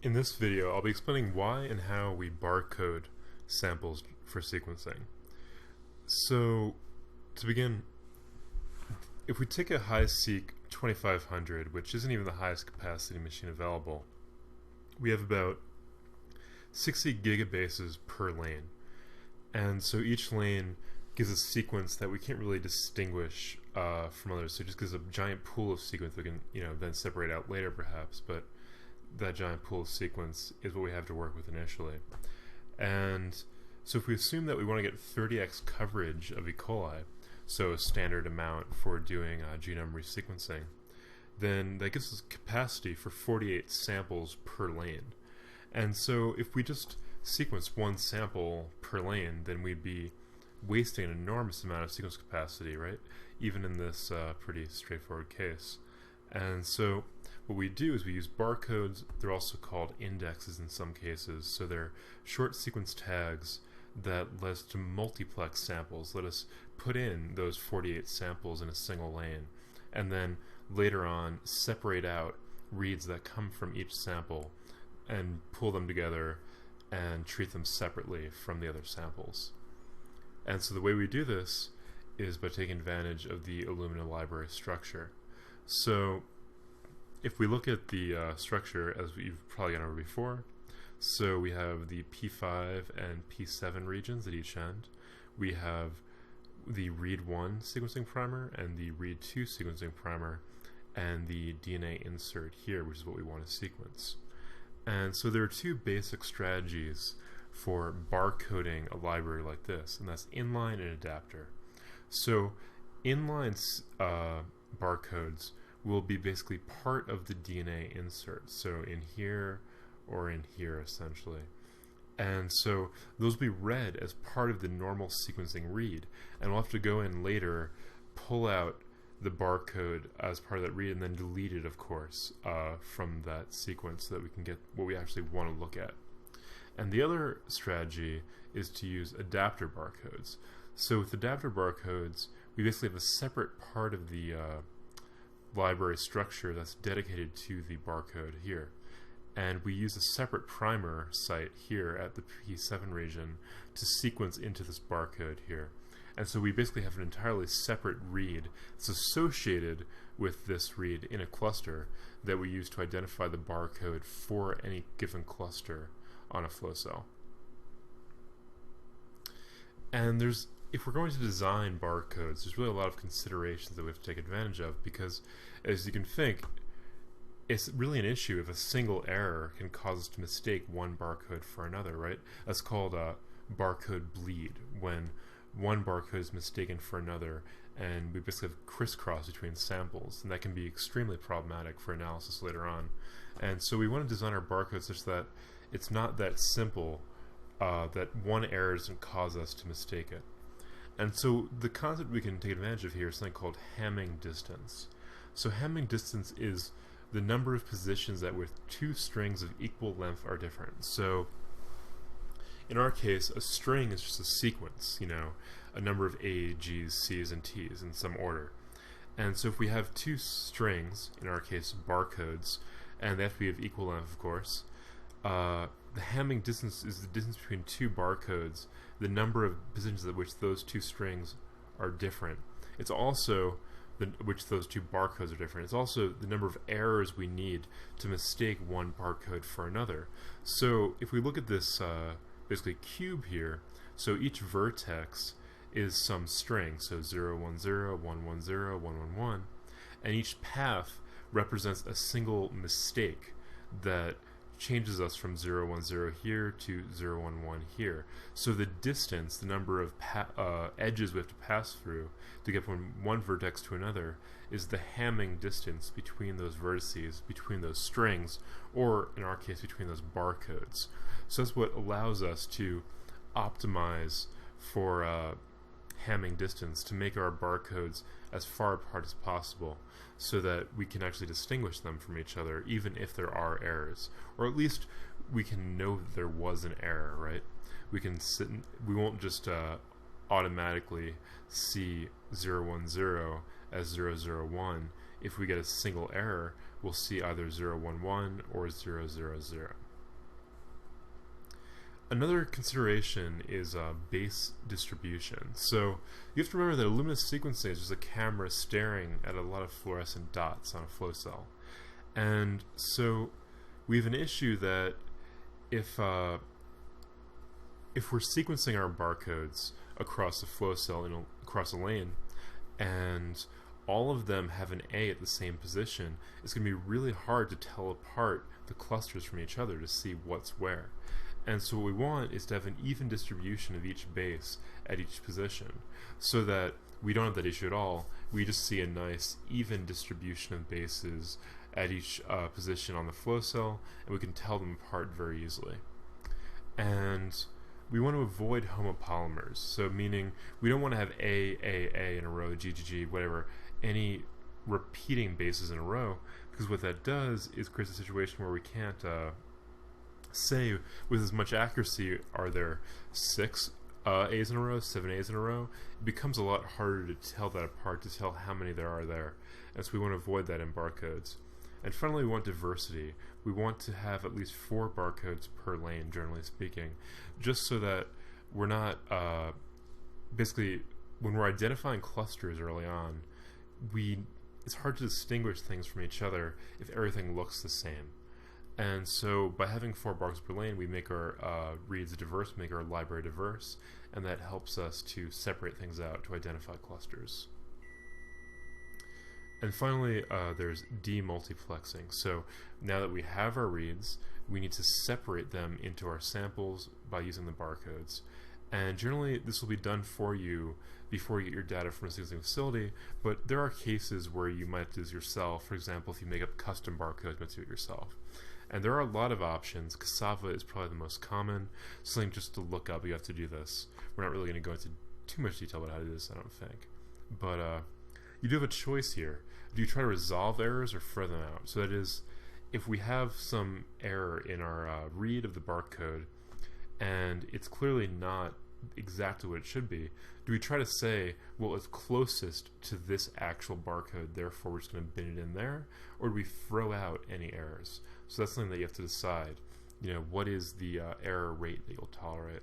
In this video, I'll be explaining why and how we barcode samples for sequencing. So, to begin, if we take a HiSeq 2500, which isn't even the highest capacity machine available, we have about 60 gigabases per lane. And so each lane gives a sequence that we can't really distinguish from others. So it just gives a giant pool of sequence we can, then separate out later perhaps, but that giant pool of sequence is what we have to work with initially. And so if we assume that we want to get 30x coverage of E. coli, so a standard amount for doing genome resequencing, then that gives us capacity for 48 samples per lane. And so if we just sequence one sample per lane, then we'd be wasting an enormous amount of sequence capacity, right? Even in this pretty straightforward case. And so what we do is we use barcodes. They're also called indexes in some cases. So they're short sequence tags that let us to multiplex samples, let us put in those 48 samples in a single lane, and then later on separate out reads that come from each sample and pull them together and treat them separately from the other samples. And so the way we do this is by taking advantage of the Illumina library structure. So if we look at the structure as you've probably gone over before, so we have the P5 and P7 regions at each end. We have the read1 sequencing primer and the read2 sequencing primer and the DNA insert here, which is what we want to sequence. And so there are two basic strategies for barcoding a library like this, and that's inline and adapter. So inline barcodes will be basically part of the DNA insert, so in here or in here essentially. And so those will be read as part of the normal sequencing read, and we'll have to go in later, pull out the barcode as part of that read, and then delete it, of course, from that sequence so that we can get what we actually want to look at. And the other strategy is to use adapter barcodes. So with adapter barcodes, we basically have a separate part of the library structure that's dedicated to the barcode here. And we use a separate primer site here at the P7 region to sequence into this barcode here. And so we basically have an entirely separate read that's associated with this read in a cluster that we use to identify the barcode for any given cluster on a flow cell. And if we're going to design barcodes, there's really a lot of considerations that we have to take advantage of, because as you can think, it's really an issue if a single error can cause us to mistake one barcode for another, right? That's called a barcode bleed, when one barcode is mistaken for another, and we basically have crisscross between samples, and that can be extremely problematic for analysis later on. And so we want to design our barcodes such that it's not that simple, that one error doesn't cause us to mistake it. And so the concept we can take advantage of here is something called Hamming distance. So Hamming distance is the number of positions that with two strings of equal length are different. So in our case, a string is just a sequence, a number of A, G's, C's, and T's in some order. And so if we have two strings, in our case barcodes, and they have to be of equal length, of course, the Hamming distance is the distance between two barcodes, the number of positions at which those two strings are different. It's also which those two barcodes are different. It's also the number of errors we need to mistake one barcode for another. So if we look at this basically cube here, so each vertex is some string, so 0, 1, 0, 1, 1, 0, 1, 1, 1, and each path represents a single mistake that changes us from 0, 1, 0 here to 0, 1, 1 here. So the distance, the number of edges we have to pass through to get from one vertex to another, is the Hamming distance between those vertices, between those strings, or in our case between those barcodes. So that's what allows us to optimize for Hamming distance to make our barcodes as far apart as possible, so that we can actually distinguish them from each other even if there are errors, or at least we can know that there was an error, right? We won't just automatically see 010 as 001. If we get a single error, we'll see either 011 or 000. Another consideration is base distribution. So you have to remember that Illumina sequencing is just a camera staring at a lot of fluorescent dots on a flow cell. And so we have an issue that if we're sequencing our barcodes across a flow cell, across a lane, and all of them have an A at the same position, it's going to be really hard to tell apart the clusters from each other to see what's where. And so what we want is to have an even distribution of each base at each position, so that we don't have that issue at all. We just see a nice even distribution of bases at each position on the flow cell, and we can tell them apart very easily. And we want to avoid homopolymers, so meaning we don't want to have A in a row, G, whatever, any repeating bases in a row, because what that does is creates a situation where we can't say with as much accuracy, are there 6 A's in a row, 7 A's in a row? It becomes a lot harder to tell that apart, to tell how many there are there. And so we want to avoid that in barcodes. And finally, we want diversity. We want to have at least 4 barcodes per lane, generally speaking, just so that we're not, basically, when we're identifying clusters early on, it's hard to distinguish things from each other if everything looks the same. And so by having 4 barcodes per lane, we make our reads diverse, make our library diverse, and that helps us to separate things out to identify clusters. And finally, there's demultiplexing. So now that we have our reads, we need to separate them into our samples by using the barcodes. And generally, this will be done for you before you get your data from a sequencing facility, but there are cases where you might do this yourself. For example, if you make up custom barcodes, you might do it yourself. And there are a lot of options. Cassava is probably the most common. Something just to look up, you have to do this. We're not really going to go into too much detail about how to do this, I don't think. But you do have a choice here. Do you try to resolve errors or throw them out? So that is, if we have some error in our read of the barcode, and it's clearly not exactly what it should be, do we try to say, well, it's closest to this actual barcode, therefore we're just going to bin it in there, or do we throw out any errors? So that's something that you have to decide. You know, what is the error rate that you'll tolerate?